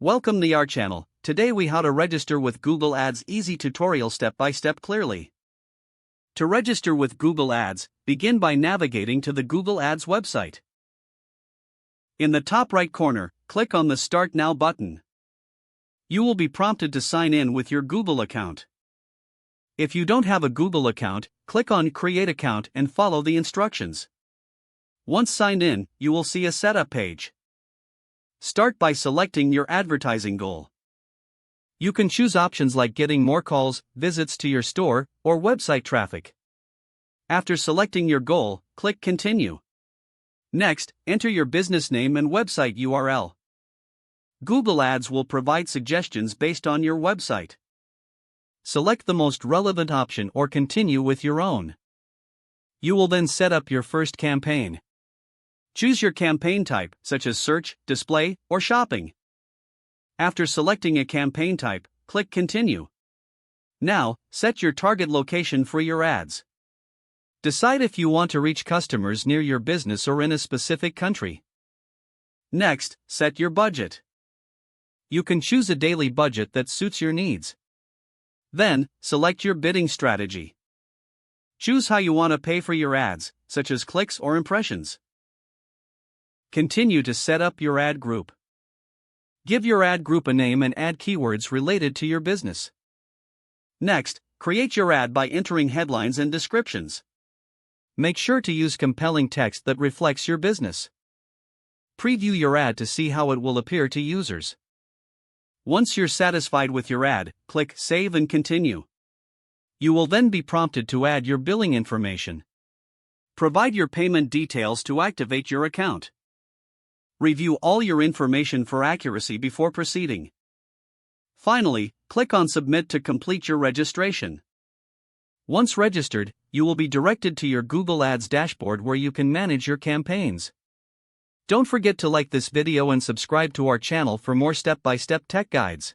Welcome to our channel. Today we how to register with Google Ads easy tutorial step by step clearly. To register with Google Ads, begin by navigating to the Google Ads website. In the top right corner, click on the Start Now button. You will be prompted to sign in with your Google account. If you don't have a Google account, click on Create Account and follow the instructions. Once signed in, you will see a setup page. Start by selecting your advertising goal. You can choose options like getting more calls, visits to your store, or website traffic. After selecting your goal, click Continue. Next, enter your business name and website URL. Google Ads will provide suggestions based on your website. Select the most relevant option or continue with your own. You will then set up your first campaign. Choose your campaign type, such as search, display, or shopping. After selecting a campaign type, click Continue. Now, set your target location for your ads. Decide if you want to reach customers near your business or in a specific country. Next, set your budget. You can choose a daily budget that suits your needs. Then, select your bidding strategy. Choose how you want to pay for your ads, such as clicks or impressions. Continue to set up your ad group. Give your ad group a name and add keywords related to your business. Next, create your ad by entering headlines and descriptions. Make sure to use compelling text that reflects your business. Preview your ad to see how it will appear to users. Once you're satisfied with your ad, click Save and Continue. You will then be prompted to add your billing information. Provide your payment details to activate your account. Review all your information for accuracy before proceeding. Finally, click on Submit to complete your registration. Once registered, you will be directed to your Google Ads dashboard where you can manage your campaigns. Don't forget to like this video and subscribe to our channel for more step-by-step tech guides.